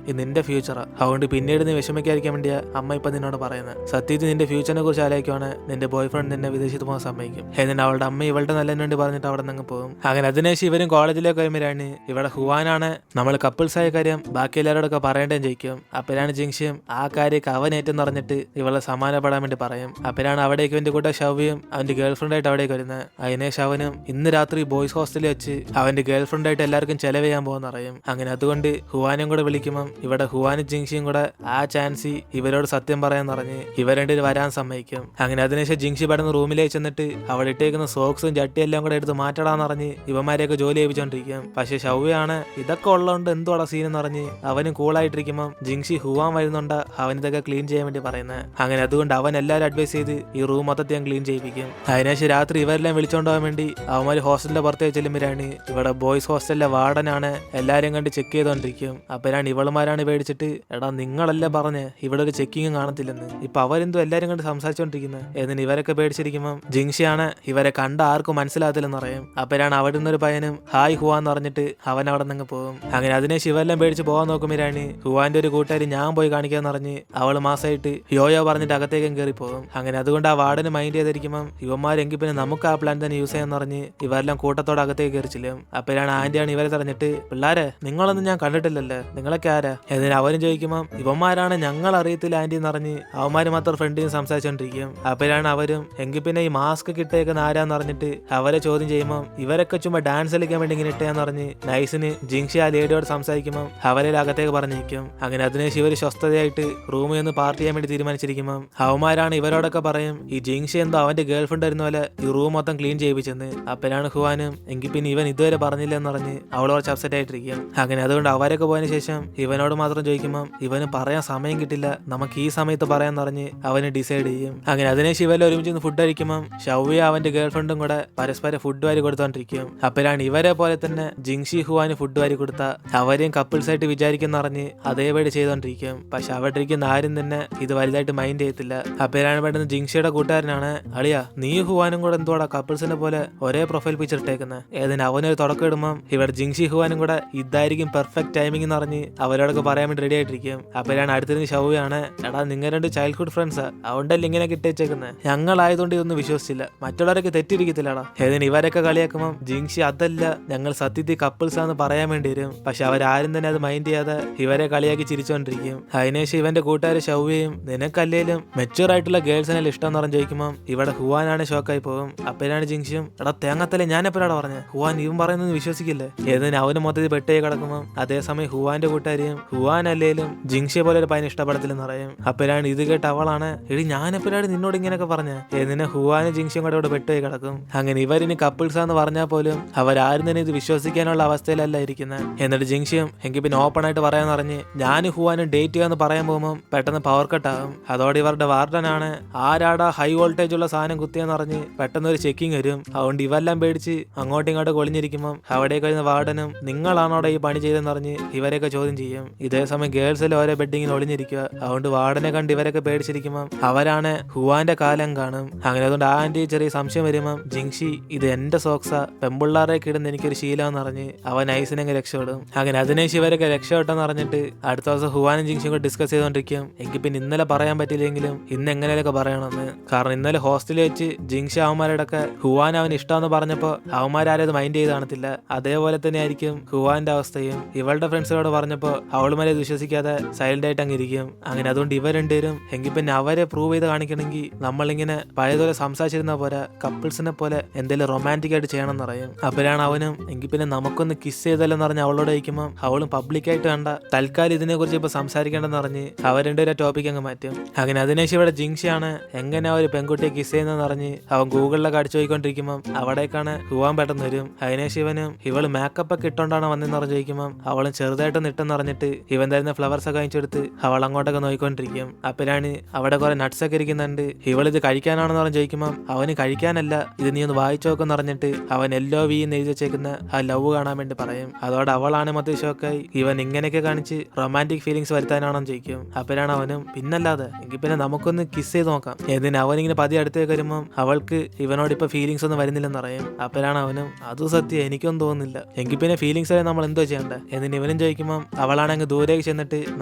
ഇത് നിന്റെ ഫ്യൂച്ചറാ, അതുകൊണ്ട് പിന്നീട് നീ വിഷമിക്കാതിരിക്കാൻ വേണ്ടിയാ അമ്മ ഇപ്പൊ നിന്നോട് പറയുന്നത്. സത്യത്തിൽ നിന്റെ ഫ്യൂച്ചറിനെ കുറിച്ച് ആലോചിക്കുവാണ് നിന്റെ ബോയ് ഫ്രണ്ട് നിന്നെ വിദേശത്ത് പോകാൻ സമ്മതിക്കും എന്നിട്ട് അവളുടെ അമ്മ ഇവളുടെ നല്ലതിന് വേണ്ടി പറഞ്ഞിട്ട് അവിടെ നിന്ന് പോകും. അങ്ങനെ അതിനേശം ഇവരും കോളേജിലേക്ക് വരുമ്പോഴാണ് ഇവിടെ ഹുവാനാണ് നമ്മൾ കപ്പിൾസ് ആയ കാര്യം ബാക്കി എല്ലാവരോടൊക്കെ പറയേണ്ടതെന്ന് ചോദിക്കും. അപ്പോഴാണ് ജിങ്ഷിയും ആ കാര്യമൊക്കെ അവനേറ്റെന്ന് പറഞ്ഞിട്ട് ഇവളെ സമാനപ്പെടാൻ വേണ്ടി പറയും. അപ്പോഴാണ് അവിടേക്ക് എന്റെ കൂടെ ഷവ്യയും അവന്റെ ഗേൾഫ്രണ്ടായിട്ട് അവിടേക്ക് വരുന്നത്. അതിനേശം അവനും ഇന്ന് രാത്രി ബോയ്സ് ഹോസ്റ്റലിൽ വെച്ച് അവന്റെ ഗേൾഫ്രണ്ടായിട്ട് എല്ലാവർക്കും ചെലവ് ചെയ്യാൻ പോകുന്ന അറിയും. അങ്ങനെ അതുകൊണ്ട് ഹുവാനും കൂടെ വിളിക്കുമ്പോൾ ഇവിടെ ഹുവാനും ജിങ്ഷിയും കൂടെ ആ ചാൻസ് ഇവരോട് സത്യം പറയാൻ പറഞ്ഞ് ഇവർ രണ്ടുപേരും വരാൻ സമ്മതിക്കും. അങ്ങനെ അതിനേശം ജിങ്ഷി പടന്ന് റൂമിലേക്ക് ചെന്നിട്ട് അവിടെ ഇട്ടേക്കുന്ന സോക്സും ചട്ടി എല്ലാം കൂടെ എടുത്ത് മാറ്റടാന്ന് പറഞ്ഞ് ഇവന്മാരെയൊക്കെ ജോലി ചെയ്യിപ്പിച്ചോണ്ടിരിക്കും. പക്ഷെ ഷവ്യാണ് ഇതൊക്കെ ഉള്ളതുകൊണ്ട് എന്തോടാ സീൻ എന്ന് പറഞ്ഞ് അവനും കൂളായിട്ടിരിക്കുമ്പോൾ ജിങ്ഷി ഹുവാൻ വരുന്നുണ്ട് അവൻ ഇതൊക്കെ ക്ലീൻ ചെയ്യാൻ വേണ്ടി പറയുന്നത്. അങ്ങനെ അതുകൊണ്ട് അവൻ എല്ലാവരും അഡ്വൈസ് ചെയ്ത് ഈ റൂം മൊത്തത്തിൽ ക്ലീൻ ചെയ്യിപ്പിക്കും. അതിനേശം രാത്രി ഇവരെല്ലാം വിളിച്ചോണ്ടാവാൻ വേണ്ടി അവന്മാർ ഹോസ്റ്റലിന്റെ പുറത്തേക്ക് ചെല്ലുമ്പോഴാണ് ഇവിടെ ബോയ്സ് ഹോസ്റ്റലിലെ വാർഡനാണ് എല്ലാരും കണ്ട് ചെക്ക് ചെയ്തോണ്ടിരിക്കും. അപ്പോഴാണ് ഇവളുമാരാണ് പേടിച്ചിട്ട് എടാ നിങ്ങളല്ലേ പറഞ്ഞ് ഇവിടെ ഒരു ചെക്കിങ് കാണത്തില്ലെന്ന്, ഇപ്പൊ അവരെന്തോ എല്ലാരും കണ്ട് സംസാരിച്ചോണ്ടിരിക്കുന്നത് എന്നിട്ട് ഇവരൊക്കെ പേടിച്ചിരിക്കുമ്പോൾ ജിങ്ഷിയാണ് ഇവരെ കണ്ട ആർക്കും മനസ്സിലാകത്തില്ലെന്ന് പറയും. അപ്പോഴാണ് അവിടെ നിന്നൊരു പയ്യനും ഹായ് ഹുവാന്ന് പറഞ്ഞിട്ട് അവൻ അവിടെ നിന്ന് പോകും. അങ്ങനെ അതിനെ ശിവെല്ലാം പേടിച്ച് പോകാൻ നോക്കുമ്പോഴാണ് ഹുവാന്റെ ഒരു കൂട്ടുകാരി ഞാൻ പോയി കാണിക്കാന്ന് പറഞ്ഞ് അവള് മാസമായിട്ട് യോയോ പറഞ്ഞിട്ട് അകത്തേക്കും കയറി പോകും. അങ്ങനെ അതുകൊണ്ട് ആ വാർഡന് മൈൻഡ് ചെയ്തിരിക്കുമ്പോൾ ഇവന്മാരെങ്കിൽ പിന്നെ നമുക്ക് ആ പ്ലാൻ തന്നെ യൂസ് ചെയ്യാന്ന് പറഞ്ഞ് ഇവരെല്ലാം കൂട്ടത്തോടെ അകത്തേക്ക് കയറിച്ചില്ല. അപ്പോഴാണ് ആന്റിയാണ് ഇവരെ പറഞ്ഞിട്ട് പിള്ളാരെ നിങ്ങളൊന്നും ഞാൻ കണ്ടിട്ടില്ലല്ലേ, നിങ്ങളൊക്കെ ആരാ എന്നിട്ട് അവരും ചോദിക്കുമ്പോൾ ഇവന്മാരാണ് ഞങ്ങൾ അറിയത്തില്ല ആന്റി എന്ന് പറഞ്ഞ് അവന്മാര് മാത്രം ഫ്രണ്ടിന് സംസാരിച്ചോണ്ടിരിക്കും. അപ്പോഴാണ് അവരും എങ്കിൽ പിന്നെ ഈ മാസ്ക് കിട്ടേക്കുന്ന ആരാന്ന് പറഞ്ഞിട്ട് അവരെ ചോദ്യം ചെയ്യുമ്പോൾ ഇവരൊക്കെ ചുമ്മാ ഡാൻസ് കളിക്കാൻ വേണ്ടി ഇങ്ങനെ ഇട്ടേന്ന് പറഞ്ഞ് നൈസിന് ജിങ്ഷി ആ ലേഡിയോട് സംസാരിക്കുമ്പോൾ അവരെ അകത്തേക്ക് പറഞ്ഞിരിക്കും. അങ്ങനെ അതിനെ ഇവര് സ്വസ്ഥതയായിട്ട് റൂമിൽ നിന്ന് പാർട്ടി ചെയ്യാൻ വേണ്ടി തീരുമാനിച്ചിരിക്കുമ്പോൾ അവന്മാരാണ് ഇവരോടൊക്കെ പറയും ഈ ജിങ്ഷി എന്തോ അവന്റെ ഗേൾ ഫ്രണ്ട് വരുന്ന പോലെ ഈ റൂം മൊത്തം ക്ലീൻ ചെയ്യിപ്പിച്ചെന്ന്. അപ്പോഴാണ് ഹുവാനും എങ്കിൽ പിന്നെ ഇവൻ ഇതുവരെ പറഞ്ഞില്ല എന്ന് പറഞ്ഞ് അവൾ കുറച്ച് അപ്സെറ്റ് ആയിട്ടിരിക്കും. അങ്ങനെ അതുകൊണ്ട് അവരൊക്കെ പോയതിനു ശേഷം ഇവനോട് മാത്രം ചോദിക്കുമ്പോൾ ഇവന് പറയാൻ സമയം കിട്ടില്ല, നമുക്ക് ഈ സമയത്ത് പറയാന്ന് പറഞ്ഞ് അവന് ഡിസൈഡ് ചെയ്യും. അങ്ങനെ അതിനെ ശിവല്ല ഒരുമിച്ച് ഫുഡ് കഴിക്കുമ്പോൾ ഷവ്യ അവന്റെ ഗേൾ ഫ്രണ്ടും കൂടെ പരസ്പരം ഫുഡ് വാരി കൊടുത്തോണ്ടിരിക്കും. അപ്പോഴാണ് ഇവരെ പോലെ തന്നെ ജിങ്ഷി ഹുവാന് ഫുഡ് വാരി കൊടുത്ത അവരെയും കപ്പിൾസ് ആയിട്ട് വിചാരിക്കുന്ന അറിഞ്ഞ് അതേപടി ചെയ്തോണ്ടിരിക്കും. പക്ഷെ അവിടെ ഇരിക്കുന്ന ആരും തന്നെ ഇത് വലുതായിട്ട് മൈൻഡ് ചെയ്യത്തില്ല. അപ്പോഴാണ് പെട്ടെന്ന് ജിങ്ഷിയുടെ കൂട്ടുകാരനാണ് അളിയാ നീ ഹുവാനും കൂടെ എന്തോടാ കപ്പിൾസിനെ പോലെ ഒരേ പ്രൊഫൈൽ പിക്ചർ ഇട്ടേക്കുന്നത് ഏതിന് അവനൊരു തുടക്കം ഇടുമ്പോൾ ഇവിടെ ജിങ്ഷി ഹുവാനും കൂടെ ഇതായിരിക്കും പെർഫെക്റ്റ് പെർഫെക്റ്റ് ടൈമിംഗ് എന്ന് പറഞ്ഞ് അവരോടൊക്കെ പറയാൻ വേണ്ടി റെഡി ആയിട്ടിരിക്കും. അപ്പോഴാണ് അടുത്തിരുന്ന് ഷൗയാണ്, എടാ നിങ്ങൾ രണ്ട് ചൈൽഡ്ഹുഡ് ഫ്രണ്ട്സാ, അതുകൊണ്ടല്ലേ ഇങ്ങനെ കിട്ടിയേക്കുന്നത്, ഞങ്ങളായതുകൊണ്ട് ഇതൊന്നും വിശ്വസിച്ചില്ല, മറ്റുള്ളവരൊക്കെ തെറ്റിയിരിക്കത്തില്ലടാ. ഏതിന് ഇവരൊക്കെ കളിയാക്കുമ്പോൾ ജിങ്ഷി അതല്ല, ഞങ്ങൾ സത്യത്തിൽ കപ്പിൾസ് ആണെന്ന് പറയാൻ വേണ്ടി വരും. പക്ഷെ അവരാരും തന്നെ അത് മൈൻഡ് ചെയ്യാതെ ഇവരെ കളിയാക്കി ചിരിച്ചോണ്ടിരിക്കും. അതിനുശേഷം ഇവന്റെ കൂട്ടുകാർ ഷൗവയും, നിനക്കല്ലേലും മെച്ചൂർ ആയിട്ടുള്ള ഗേൾസിനെല്ലാം ഇഷ്ടം എന്ന് പറഞ്ഞ് ചോദിക്കുമ്പോൾ ഇവിടെ ഹുവാനാണ് ഷോക്കായി പോകും. അപ്പോഴാണ് ജിങ്ഷിയും, എടാ തേങ്ങത്തല്ലേ ഞാൻ എപ്പോഴാണ് പറഞ്ഞത്, ഹുവാൻ ഇവൻ പറയുന്നത് വിശ്വസിക്കില്ലേ. ഏതിന് അവന് മൊത്തത്തിൽ പെട്ടേ കിടക്കുമ്പോൾ അതേസമയം ഹുവാന്റെ കൂട്ടുകാരിയും ഹുവാൻ അല്ലേലും ജിങ്ഷിയെ പോലെ ഒരു പയ്യനെ ഇഷ്ടപ്പെടത്തില്ലെന്ന് പറയും. അപ്പോഴാണ് ഇത് കേട്ട് അവളാണ്, എടി ഞാൻ എപ്പോഴാണ് നിന്നോട് ഇങ്ങനെയൊക്കെ പറഞ്ഞ. ഏതിനെ ഹുവാനും ജിങ്ഷിയും കൂടെ ഇവിടെ പെട്ടേ കിടക്കും. അങ്ങനെ ഇവരിനി കപ്പിൾസ് ആണെന്ന് പറഞ്ഞാൽ പോലും അവരാരും തന്നെ ഇത് വിശ്വസിക്കാനുള്ള അവസ്ഥയിലല്ല ഇരിക്കുന്നത്. എന്നിട്ട് ജിങ്ഷിയും എങ്കിൽ പിന്നെ ഓപ്പൺ ആയിട്ട് പറയാന്ന് പറഞ്ഞ് ഞാൻ ഹുവാനും ഡേറ്റ് ചെയ്യാന്ന് പറയാൻ പോകുമ്പോൾ പെട്ടെന്ന് പവർ കട്ട് ആകും. അതോടെ ഇവരുടെ വാർഡനാണ് ആരാടാ ഹൈ വോൾട്ടേജ് ഉള്ള സാധനം കുത്തിയെന്ന് പറഞ്ഞ് പെട്ടെന്ന് ഒരു ചെക്കിങ് വരും. അതുകൊണ്ട് ഇവെല്ലാം പേടിച്ച് അങ്ങോട്ടും ഇങ്ങോട്ടും കൊളിഞ്ഞിരിക്കുമ്പോൾ അവിടേക്ക് വരുന്ന വാർഡനും നിങ്ങളാണോടെ ഈ പണി ചെയ്തെന്ന് പറഞ്ഞ് ഇവരെയൊക്കെ ചോദ്യം ചെയ്യും. ഇതേസമയം ഗേൾസിൽ ഓരോ ബെഡിങ്ങിൽ ഒളിഞ്ഞിരിക്കുക. അതുകൊണ്ട് വാർഡനെ കണ്ട് ഇവരൊക്കെ പേടിച്ചിരിക്കുമ്പോൾ അവരാണ് ഹുവാന്റെ കാലം കാണും. അങ്ങനെ അതുകൊണ്ട് ആ ആന്റി ചെറിയ സംശയം വരുമ്പോൾ ജിങ്ഷി ഇത് എന്റെ സോക്സാ, പെമ്പിള്ളാറേക്ക് ഇടുന്ന എനിക്കൊരു ശീലമെന്ന് പറഞ്ഞ് അവൻ ഐസിനങ്ങ് രക്ഷപ്പെടും. അങ്ങനെ അതിനേശ് ഇവരൊക്കെ രക്ഷപ്പെട്ടെന്ന് പറഞ്ഞിട്ട് അടുത്ത ദിവസം ഹുവാനും ജിങ്ഷിയും കൂടെ ഡിസ്കസ് ചെയ്തോണ്ടിരിക്കും. എനിക്ക് പിന്നെ ഇന്നലെ പറയാൻ പറ്റില്ലെങ്കിലും ഇന്ന് എങ്ങനെയൊക്കെ പറയണമെന്ന്. കാരണം ഇന്നലെ ഹോസ്റ്റലിൽ വെച്ച് ജിങ്ഷി അവന്മാരോടൊക്കെ ഹുവാൻ അവൻ ഇഷ്ടമെന്ന് പറഞ്ഞപ്പോൾ അവന്മാരാരത് മൈൻഡ് ചെയ്ത് കാണത്തില്ല. അതേപോലെ തന്നെ ആയിരിക്കും ഹുവാന്റെ അവസ്ഥയും. ഇവളുടെ ഫ്രണ്ട്സിനോട് പറഞ്ഞപ്പോൾ അവളുമാരെ വിശ്വസിക്കാതെ സൈലന്റ് ആയിട്ട് അങ്ങ് ഇരിക്കും. അങ്ങനെ അതുകൊണ്ട് ഇവർ രണ്ടുപേരും എങ്കിൽ പിന്നെ അവരെ പ്രൂവ് ചെയ്ത് കാണിക്കണമെങ്കിൽ നമ്മളിങ്ങനെ പഴയതുപോലെ സംസാരിച്ചിരുന്ന പോലെ കപ്പിൾസിനെ പോലെ എന്തെങ്കിലും റൊമാൻറ്റിക് ആയിട്ട് ചെയ്യണം എന്ന് പറയും. അപ്പോഴാണ് അവനും എങ്കിൽ പിന്നെ നമുക്കൊന്ന് കിസ് ചെയ്തല്ലെന്ന് പറഞ്ഞ് അവളോട് കഴിക്കുമ്പോൾ അവളും പബ്ലിക്കായിട്ട് കണ്ട തൽക്കാലം ഇതിനെ കുറിച്ച് ഇപ്പൊ സംസാരിക്കേണ്ടെന്ന് പറഞ്ഞ് അവർ രണ്ടുപേരെ ടോപ്പിക് അങ്ങ് മാറ്റും. അങ്ങനെ അതിനുശേഷം ഇവിടെ ജിങ്ഷിയാണ് എങ്ങനെ ഒരു പെൺകുട്ടിയെ കിസ് ചെയ്യുന്നതെന്ന് പറഞ്ഞ് അവൻ ഗൂഗിളിലൊക്കെ അടിച്ചു പോയിക്കൊണ്ടിരിക്കുമ്പോൾ അവിടേക്കാണ് ഹുവാൻ പെട്ടെന്ന് വരും. അതിനുശേഷം ഇവനും ഇവള് മേക്കപ്പ് ഒക്കെ ഇട്ടോണ്ടാണ് വന്നെന്ന് പറഞ്ഞ് ചോദിക്കുമ്പോൾ അവളും ചെറുതായിട്ടൊന്ന് ഇട്ടെന്ന് പറഞ്ഞിട്ട് ഇവൻ തരുന്ന ഫ്ലവേഴ്സ് ഒക്കെ വാങ്ങിച്ചെടുത്ത് അവൾ അങ്ങോട്ടൊക്കെ നോക്കിക്കൊണ്ടിരിക്കും. അപ്പോഴാണ് അവിടെ കുറെ നട്ട്സ് ഒക്കെ ഇരിക്കുന്നുണ്ട്. ഇവളിത് കഴിക്കാനാണെന്ന് പറഞ്ഞ് ചോദിക്കുമ്പോൾ അവന് കഴിക്കാനല്ല, ഇത് നീ ഒന്ന് വായിച്ചു നോക്കെന്ന് പറഞ്ഞിട്ട് അവൻ എല്ലോ വി എന്ന് എഴുതി വെച്ചേക്കുന്ന ആ ലവ് കാണാൻ വേണ്ടി പറയും. അതോടെ അവളാണ് മൊത്തം ഷോക്കായി. ഇവൻ ഇങ്ങനെയൊക്കെ കാണിച്ച് റൊമാൻറ്റിക് ഫീലിങ്സ് വരുത്താനാണെന്ന് ചോദിക്കും. അപ്പോഴാണ് അവനും പിന്നല്ലാതെ എങ്കിൽ പിന്നെ നമുക്കൊന്ന് കിസ് ചെയ്ത് നോക്കാം. ഏതിന് അവനിങ്ങനെ പതിയെ അടുത്തേക്ക് വരുമ്പോൾ അവൾക്ക് ഇവനോട് ഇപ്പൊ ഫീലിങ്സ് ഒന്നും വരുന്നില്ലെന്ന് പറയും. അപ്പോഴാണ് അവനും അത് സത്യം എനിക്കൊന്നും തോന്നുന്നില്ല, എങ്കിൽ പിന്നെ ഫീലിങ്സ് ആയി നമ്മൾ എന്തോ ചെയ്യണ്ടേ എന്നിന് ഇവനും ചോദിക്കുമ്പോൾ അവളാണെങ്കിൽ ദൂരേക്ക് ചെന്നിട്ട്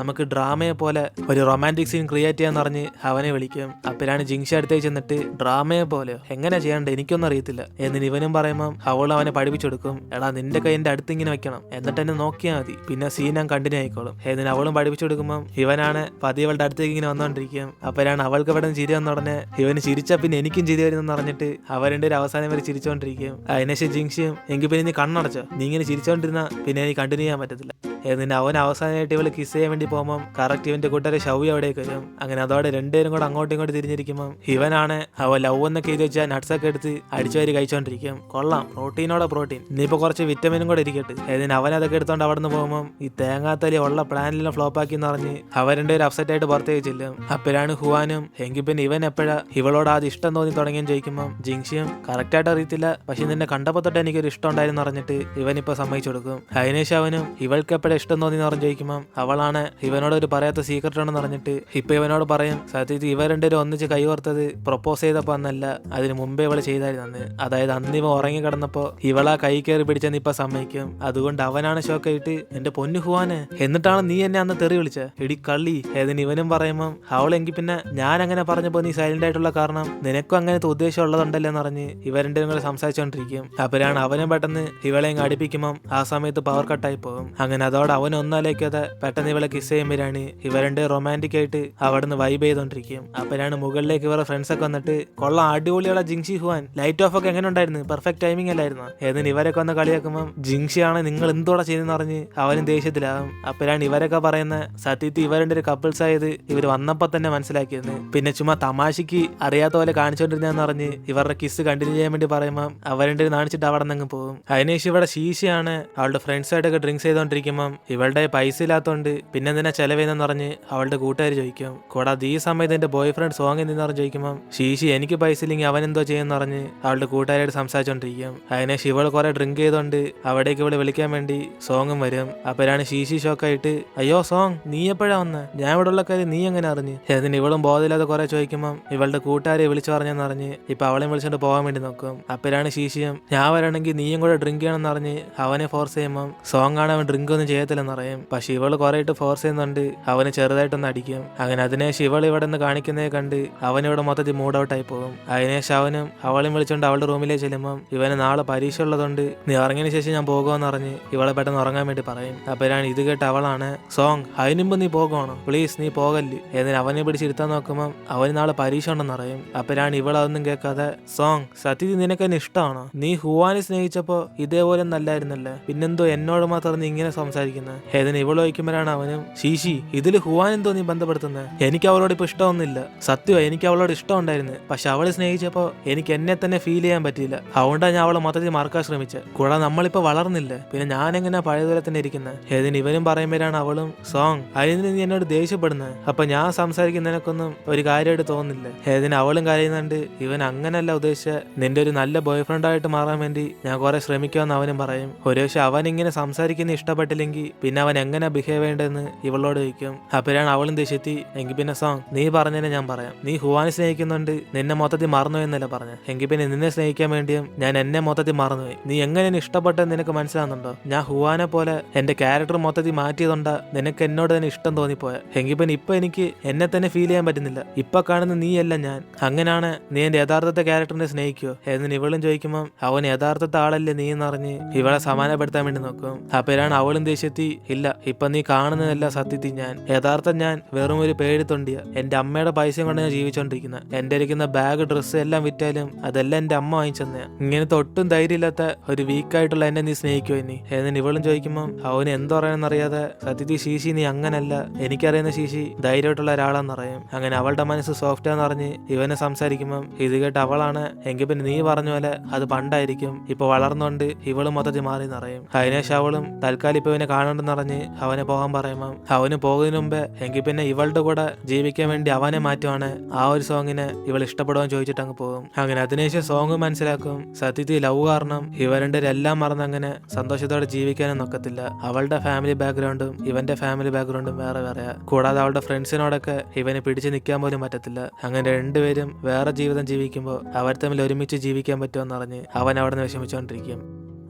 നമുക്ക് ഡ്രാമയെ പോലെ ഒരു റൊമാൻറ്റിക് സീൻ ക്രിയേറ്റ് ചെയ്യാന്ന് പറഞ്ഞ് അവനെ വിളിക്കും. അപ്പോഴാണ് ജിങ്ഷി അടുത്തേക്ക് ചെന്നിട്ട് ഡ്രാമയെ പോലെയോ എങ്ങനെ ചെയ്യണ്ടേ എനിക്കൊന്നും അറിയത്തില്ല എന്നിന് ഇവനും പറയുമ്പോൾ അവൾ അവനെ പഠിപ്പിച്ചെടുക്കും. എടാ നിന്റെ കൈ എന്റെ അടുത്ത് ഇങ്ങനെ വെക്കണം, എന്നിട്ട് എന്നെ നോക്കിയാൽ മതി, പിന്നെ സീൻ ഞാൻ കണ്ടിന്യൂ ആയിക്കോളും എന്നിന് അവളും പഠിപ്പിച്ചു കൊടുക്കുമ്പോൾ ഇവനാണ് പതിയെ അവളുടെ അടുത്തേക്ക് ഇങ്ങനെ വന്നോണ്ടിരിക്കും. അപ്പോഴാണ് അവൾക്ക് ഇവിടെ ചിരി വന്ന ഉടനെ ഇവന് ചിരിച്ചാൽ പിന്നെ എനിക്കും ചിരി വരുന്നെന്ന് പറഞ്ഞിട്ട് അവരുടെ ഒരു അവസാനം വരെ ചിരിച്ചോണ്ടിരിക്കും. അതിനുശേഷം ജിങ്ഷിയും എങ്കിൽ പിന്നെ നീ കണ്ണടച്ചോ, നീ ഇങ്ങനെ ചിരിച്ചോണ്ടിരുന്ന പിന്നെ എനിക്ക് കണ്ടിന്യൂ ചെയ്യാൻ പറ്റത്തില്ല എന്നിട്ട് അവൻ അവസാനമായിട്ട് ഇവള് കിസ് ചെയ്യാൻ വേണ്ടി പോകുമ്പോൾ കറക്റ്റ് ഇവന്റെ കൂട്ടുകാരെ ഷൗവി അവിടേക്ക് വരും. അങ്ങനെ അതോടെ രണ്ടുപേരും കൂടെ അങ്ങോട്ടും ഇങ്ങോട്ട് തിരിഞ്ഞിരിക്കുമ്പോൾ ഇവനാണ് അവൻ ലവ് എന്നൊക്കെ എഴുതി വെച്ചാൽ നട്ട്സ് ഒക്കെ എടുത്ത് അടിച്ചു വാരി കഴിച്ചോണ്ടിരിക്കും. കൊള്ളാം, പ്രോട്ടീനോടെ പ്രോട്ടീൻ, ഇനിയിപ്പോ കുറച്ച് വിറ്റമിനും കൂടെ ഇരിക്കട്ടെ എന്നിട്ട് അവൻ അതൊക്കെ എടുത്തോണ്ട് അവിടെ നിന്ന് പോകുമ്പോൾ ഈ തേങ്ങാത്തലി ഉള്ള പ്ലാനിലെല്ലാം ഫ്ലോപ്പ് ആക്കി എന്ന് പറഞ്ഞ് അവൻ രണ്ടുപേരും അപ്സെറ്റ് ആയിട്ട് പുറത്തേക്ക് ചെല്ലും. അപ്പോഴാണ് ഹുവാനും എങ്കിൽ പിന്നെ ഇവൻ എപ്പോഴാ ഇവളോട് അത് ഇഷ്ടം തോന്നി തുടങ്ങിയെന്ന് ചോദിക്കുമ്പോൾ ജിങ്ഷിയും കറക്റ്റായിട്ട് അറിയത്തില്ല, പക്ഷെ നിന്നെ കണ്ടപ്പോൾ തൊട്ട് എനിക്കൊരു ഇഷ്ടം ഉണ്ടായിരുന്നു പറഞ്ഞിട്ട് ഇവനിപ്പോ സമ്മതിച്ചു കൊടുക്കും. അതിനുശേഷം അവനും ഇവൾക്ക് എപ്പോഴും ഇഷ്ടം തോന്നി എന്ന് ചോദിക്കുമ്പോൾ അവളാണ് ഇവനോട് ഒരു പറയാത്ത സീക്രട്ട് ആണെന്ന് പറഞ്ഞിട്ട് ഇപ്പൊ ഇവനോട് പറയും സത്യത്തിൽ ഇവ രണ്ടുപേരും ഒന്നിച്ച് കൈകോർത്തത് പ്രൊപ്പോസ് ചെയ്തപ്പോ അന്നല്ല, അതിന് മുമ്പേ ഇവള് ചെയ്തായിരുന്നു. അതായത് അന്ന് ഇവ ഉറങ്ങി കിടന്നപ്പോ ഇവളാ കൈ കയറി പിടിച്ചെന്ന് ഇപ്പൊ സമ്മതിക്കും. അതുകൊണ്ട് അവനാണ് ഷോക്കായിട്ട് എന്റെ പൊന്നു ഹുവാന് എന്നിട്ടാണ് നീ എന്നെ അന്ന് തെറി വിളിച്ച എടി കള്ളി ഏതിന് ഇവനും പറയുമ്പോൾ അവളെങ്കിൽ പിന്നെ ഞാൻ അങ്ങനെ പറഞ്ഞപ്പോ നീ സൈലന്റ് ആയിട്ടുള്ള കാരണം നിനക്കും അങ്ങനത്തെ ഉദ്ദേശം ഉള്ളതുണ്ടല്ലോ എന്ന് പറഞ്ഞ് ഇവരുടെ കൂടെ സംസാരിച്ചോണ്ടിരിക്കും. അപ്പോഴാണ് അവനും പെട്ടെന്ന് ഇവളെ അടിപ്പിക്കുമ്പോൾ ആ സമയത്ത് പവർ കട്ടായി പോകും. അങ്ങനെ അതോടെ അവൻ ഒന്നാലേക്കാതെ പെട്ടെന്ന് ഇവളെ കിസ് ചെയ്യുമ്പോഴാണ് ഇവരുടെ റൊമാൻറ്റിക് ആയിട്ട് അവിടുന്ന് വൈബ് ചെയ്തോണ്ടിരിക്കും. അപ്പോഴാണ് മുകളിലേക്ക് ഇവരുടെ ഫ്രണ്ട്സ് ഒക്കെ വന്നിട്ട് കൊള്ളാം അടിപൊളിയുള്ള ജിങ്ഷി ഹുവാൻ, ലൈറ്റ് ഓഫ് ഒക്കെ എങ്ങനെ ഉണ്ടായിരുന്നു, പെർഫെക്റ്റ് ടൈമിംഗ് അല്ലായിരുന്നു ഏതിന് ഇവരൊക്കെ വന്ന് കളിയാക്കുമ്പോൾ ജിങ്ഷിയാണ് നിങ്ങൾ എന്തോടെ ചെയ്തെന്ന് പറഞ്ഞ് അവനും ദേഷ്യത്തിലാകും. അപ്പോഴാണ് ഇവരൊക്കെ പറയുന്ന സത്യത്തിൽ ഇവരുടെ ഒരു കപ്പിൾസ് ആയത് ഇവർ വന്നപ്പോ തന്നെ മനസ്സിലാക്കിയെന്ന്, പിന്നെ ചുമ്മാ തമാശക്ക് അറിയാത്ത പോലെ കാണിച്ചോണ്ടിരുന്നെന്ന് പറഞ്ഞ് ഇവരുടെ കിസ് കണ്ടിന്യൂ ചെയ്യാൻ വേണ്ടി പറയുമ്പോൾ അവരുടെ കാണിച്ചിട്ട് അവിടെ നിന്ന് പോകും. അതിനുശേഷം ഇവിടെ ശീശയാണ് അവളുടെ ഫ്രണ്ട്സ് ആയിട്ടൊക്കെ ഡ്രിങ്ക്സ് ചെയ്തോണ്ടിരിക്കുമ്പോൾ ഇവളുടെ പൈസ ഇല്ലാത്തോണ്ട് പിന്നെ എന്തിനാ ചെലവെന്ന് പറഞ്ഞ് അവളുടെ കൂട്ടുകാർ ചോദിക്കും. കൂടാതെ ഈ സമയത്ത് എന്റെ ബോയ് ഫ്രണ്ട് സോങ് എന്ന് പറഞ്ഞ് ചോദിക്കുമ്പോൾ ശീശി എനിക്ക് പൈസ ഇല്ലെങ്കിൽ അവൻ എന്തോ ചെയ്യുന്ന പറഞ്ഞ് അവളുടെ കൂട്ടുകാരായിട്ട് സംസാരിച്ചോണ്ടിരിക്കും. അതിനെ ഇവള് കുറെ ഡ്രിങ്ക് ചെയ്തോണ്ട് അവിടേക്ക് ഇവള് വിളിക്കാൻ വേണ്ടി സോങ്ങും വരും. അപ്പോഴാണ് ശീശി ഷോക്കായിട്ട് അയ്യോ സോങ് നീ എപ്പോഴാ വന്ന്, ഞാൻ ഇവിടെ ഉള്ള കാര്യം നീ എങ്ങനെ അറിഞ്ഞ് അതിന് ഇവളും ബോധമില്ലാതെ കുറെ ചോദിക്കുമ്പോൾ ഇവളുടെ കൂട്ടുകാരെ വിളിച്ചു പറഞ്ഞെന്ന് അറിഞ്ഞ് ഇപ്പൊ അവളെ വിളിച്ചോണ്ട് പോകാൻ വേണ്ടി നോക്കും. അപ്പോഴാണ് ശീശിയും ഞാൻ വരണമെങ്കിൽ നീയും കൂടെ ഡ്രിങ്ക് ചെയ്യണമെന്ന് പറഞ്ഞ് അവനെ ഫോഴ്സ് ചെയ്യുമ്പോൾ സോങ് ആണ് അവൻ ഡ്രിങ്ക് ഒന്നും ചെയ്യത്തില്ലെന്ന് പറയും. പക്ഷെ ഇവള് കുറെ ഇട്ട് ഫോഴ്സ് ചെയ്യുന്നുണ്ട് അവന് ചെറുതായിട്ടൊന്ന് അടിക്കും. അങ്ങനെ അതിനുശേഷം ഇവൾ ഇവിടെ നിന്ന് കാണിക്കുന്നേ കണ്ട് അവനിവിടെ മൊത്തത്തിൽ മൂഡ് ഔട്ട് ആയി പോകും. അതിനുശേഷം അവനും അവളും വിളിച്ചോണ്ട് അവളുടെ റൂമിലേക്ക് ചെല്ലുമ്പം ഇവന് നാളെ പരീക്ഷ ഉള്ളതുകൊണ്ട് നീ ഇറങ്ങിയതിനു ശേഷം ഞാൻ പോകുമെന്ന് പറഞ്ഞ് ഇവളെ പെട്ടെന്ന് ഉറങ്ങാൻ വേണ്ടി പറയും. അപ്പോഴാണ് ഇത് കേട്ട് അവളാണ് സോങ് അതിനുമ്പ് നീ പോകുവാണോ പ്ലീസ് നീ പോകല്ലേ എന്നിട്ട് അവനെ പിടിച്ചിരുത്താൻ നോക്കുമ്പോൾ അവന് നാളെ പരീക്ഷ ഉണ്ടെന്ന് പറയും. അപ്പോഴാണ് ഇവളതൊന്നും കേൾക്കാതെ സോങ് സത്യത്തിൽ നിനക്ക് എന്നെ ഇഷ്ടമാണോ? നീ ഹുവാനെ സ്നേഹിച്ചപ്പോ ഇതേപോലെ നല്ലായിരുന്നല്ലേ, പിന്നെന്തോ എന്നോട് മാത്രം നീ ഇങ്ങനെ സംസാരിക്കുന്നത്? ഏതിന് ഇവൾ വയ്ക്കുമ്പോഴാണ് അവനും ശീശി ഇതിൽ ഹുവാൻ എന്തോ നീ ബന്ധപ്പെടുത്തുന്നത്? എനിക്ക് അവളോട് ഇപ്പൊ ഇഷ്ടമൊന്നുമില്ല. സത്യമാ എനിക്ക് അവളോട് ഇഷ്ടം ഉണ്ടായിരുന്നു. പക്ഷെ അവളെ സ്നേഹിച്ചപ്പോ എനിക്ക് എന്നെ തന്നെ ഫീൽ ചെയ്യാൻ പറ്റിയില്ല. അതുകൊണ്ടാണ് ഞാൻ അവളെ മൊത്തത്തിൽ മറക്കാൻ ശ്രമിച്ചത്. കൂടാതെ നമ്മളിപ്പോ വളർന്നില്ലേ, പിന്നെ ഞാൻ എങ്ങനെ പഴയതുപോലെ തന്നെ ഇരിക്കുന്നത്? ഏതിന് ഇവനും പറയുമ്പോഴാണ് അവളും സോങ് അതിന് നീ എന്നോട് ദേഷ്യപ്പെടുന്നത്? അപ്പൊ ഞാൻ സംസാരിക്കുന്നതിനൊക്കൊന്നും ഒരു കാര്യമായിട്ട് തോന്നുന്നില്ല. ഏതിന് അവളും കരയുന്നുണ്ട്. ഇവൻ അങ്ങനല്ല ഉദ്ദേശിച്ച നിന്റെ ഒരു നല്ല ബോയ് ഫ്രണ്ടായിട്ട് മാറാൻ വേണ്ടി ഞാൻ കുറെ ശ്രമിക്കുമെന്ന് അവനും പറയും. ഒരു പക്ഷെ അവൻ ഇങ്ങനെ സംസാരിക്കുന്ന ഇഷ്ടപ്പെട്ടില്ലെങ്കിൽ പിന്നെ അവൻ എങ്ങനെ ബിഹേവ് ചെയ്യേണ്ടതെന്ന് ഇവളോട് ചോദിക്കും. അപ്പോഴാണ് അവളും ദേഷ്യത്തി എങ്കിൽ പിന്നെ സോങ് നീ പറഞ്ഞതിനെ ഞാൻ പറയാം. നീ ഹുവാനെ സ്നേഹിക്കുന്നുണ്ട് നിന്നെ മൊത്തത്തിൽ മറന്നു എന്നല്ല പറഞ്ഞ. എങ്കിൽ പിന്നെ നിന്നെ സ്നേഹിക്കാൻ വേണ്ടിയും ഞാൻ എന്നെ മൊത്തത്തിൽ മറന്നുപോയി. നീ എങ്ങനെ ഇഷ്ടപ്പെട്ടെന്ന് നിനക്ക് മനസ്സിലാകുന്നുണ്ടോ? ഞാൻ ഹുവാനെ പോലെ എന്റെ ക്യാരക്ടർ മൊത്തത്തിൽ മാറ്റിയതുകൊണ്ടാ നിനക്ക് എന്നോട് തന്നെ ഇഷ്ടം തോന്നിപ്പോയ. എങ്കിൽ പിന്നെ ഇപ്പൊ എനിക്ക് എന്നെ തന്നെ ഫീൽ ചെയ്യാൻ പറ്റുന്നില്ല. ഇപ്പൊ കാണുന്ന നീയല്ല ഞാൻ. അങ്ങനെയാണ് നീ എന്റെ യഥാർത്ഥത്തെ ക്യാരക്ടറിനെ സ്നേഹിക്കുവോ എന്ന് ഇവളും ചോദിക്കുമ്പോൾ അവൻ യഥാർത്ഥത്തെ ആളല്ലേ നീ എന്നറിഞ്ഞ് ഇവളെ സമാനപ്പെടുത്താൻ വേണ്ടി നോക്കും. അപ്പോഴാണ് അവളും ദേഷ്യത്തി ഇല്ല ഇപ്പൊ നീ കാണുന്നതല്ല സത്യത്തിൽ ഞാൻ. യഥാർത്ഥം ഞാൻ വെറും ഒരു പേടിത്തൊണ്ടിയ. എന്റെ അമ്മയുടെ പൈസയും കൊണ്ട് ഞാൻ ജീവിച്ചോണ്ടിരിക്കുന്നത്. എന്റെ ഇരിക്കുന്ന ബാഗ് ഡ്രസ്സ് എല്ലാം വിറ്റാലും അതെല്ലാം എന്റെ അമ്മ വാങ്ങിച്ചെന്ന. ഇങ്ങനത്തെ ഒട്ടും ധൈര്യമില്ലാത്ത ഒരു വീക്കായിട്ടുള്ള എന്നെ നീ സ്നേഹിക്കുമോ ഇനി എന്ന് ഇവളും ചോദിക്കുമ്പോൾ അവന് എന്ത് പറയാനെന്നറിയാതെ സത്യത്തിൽ ശീശി നീ അങ്ങനല്ല, എനിക്കറിയുന്ന ശീശി ധൈര്യമായിട്ടുള്ള ഒരാളാന്നറിയും. അങ്ങനെ അവളുടെ മനസ്സ് സോഫ്റ്റാന്ന് പറഞ്ഞ് ഇവനെ സംസാരിക്കുമ്പം ഇത് കേട്ട് അവളാണ് എങ്കിൽ പിന്നെ നീ പറഞ്ഞ പോലെ അത് പണ്ടായിരിക്കും, ഇപ്പൊ വളർന്നുകൊണ്ട് ഇവളും മൊത്തത്തിൽ മാറി നിറയും. അതിനേശം അവളും തൽക്കാലം ഇപ്പൊ ഇവനെ കാണണ്ടെന്ന് പറഞ്ഞ് അവനെ പോകാൻ പറയുമ്പം അവന് പോകുന്നതിന് മുമ്പേ എങ്കിൽ പിന്നെ ഇവളുടെ കൂടെ ജീവിക്കാൻ വേണ്ടി അവനെ മാറ്റുവാണ് ആ ഒരു സോങ്ങിനെ ഇവൾ ഇഷ്ടപ്പെടുവാൻ ചോദിച്ചിട്ട് അങ്ങ് പോകും. അങ്ങനെ അതിനുശേഷം സോങ് മനസ്സിലാക്കും സത്യത്തിൽ ലവ് കാരണം ഇവരുടെ എല്ലാം മറന്ന് അങ്ങനെ സന്തോഷത്തോടെ ജീവിക്കാനും നോക്കത്തില്ല. അവളുടെ ഫാമിലി ബാക്ക്ഗ്രൗണ്ടും ഇവന്റെ ഫാമിലി ബാക്ക്ഗ്രൗണ്ടും വേറെ വേറെയാ. കൂടാതെ അവളുടെ ഫ്രണ്ട്സിനോടൊക്കെ ഇവന് പിടിച്ചു നിൽക്കാൻ പോലും പറ്റത്തില്ല. അങ്ങനെ രണ്ടുപേരും വേറെ ജീവിതം ജീവിക്കുമ്പോൾ അവർ തമ്മിൽ ഒരുമിച്ച് ജീവിക്കാൻ പറ്റുമെന്ന് അറിഞ്ഞ് അവൻ അവിടെ നിന്ന് വിഷമിച്ചുകൊണ്ടിരിക്കും.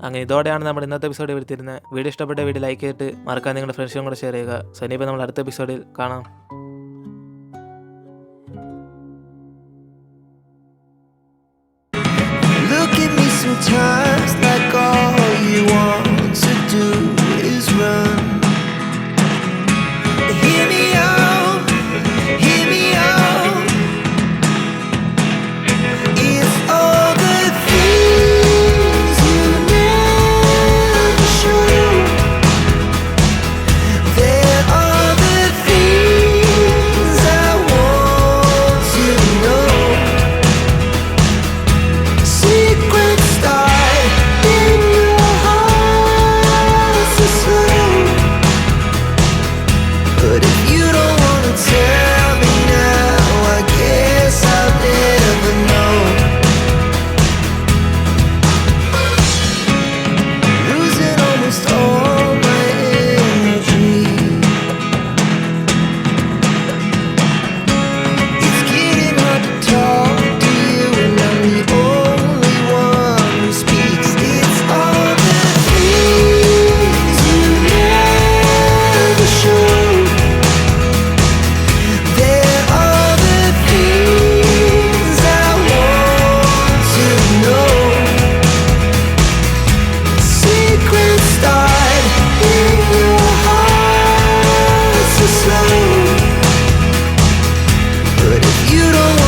അങ്ങനെ ഇതോടെയാണ് നമ്മൾ ഇന്നത്തെ എപ്പിസോഡ് വരുത്തിരുന്നത്. വീഡിയോ ഇഷ്ടപ്പെട്ട വീഡിയോ ലൈക്ക് ചെയ്തിട്ട് മറക്കാൻ നിങ്ങളുടെ ഫ്രണ്ട്സും കൂടെ ഷെയർ ചെയ്യുക. സോ ഇനിയിപ്പോൾ നമ്മൾ അടുത്ത എപ്പിസോഡിൽ കാണാം. Look at me sometimes like all you want to do is run. Hear me out, hear me out. It's all the things you never show. There are the things I want to know. Secrets start in your heart so slow. But if you don't wanna tell me now, I guess I'll never know. Losing almost all my energy. It's getting hard to talk to you, and I'm the only one who speaks. It's all the things you never show. There are the things I want to know. Secrets start in your heart so slow. But if you don't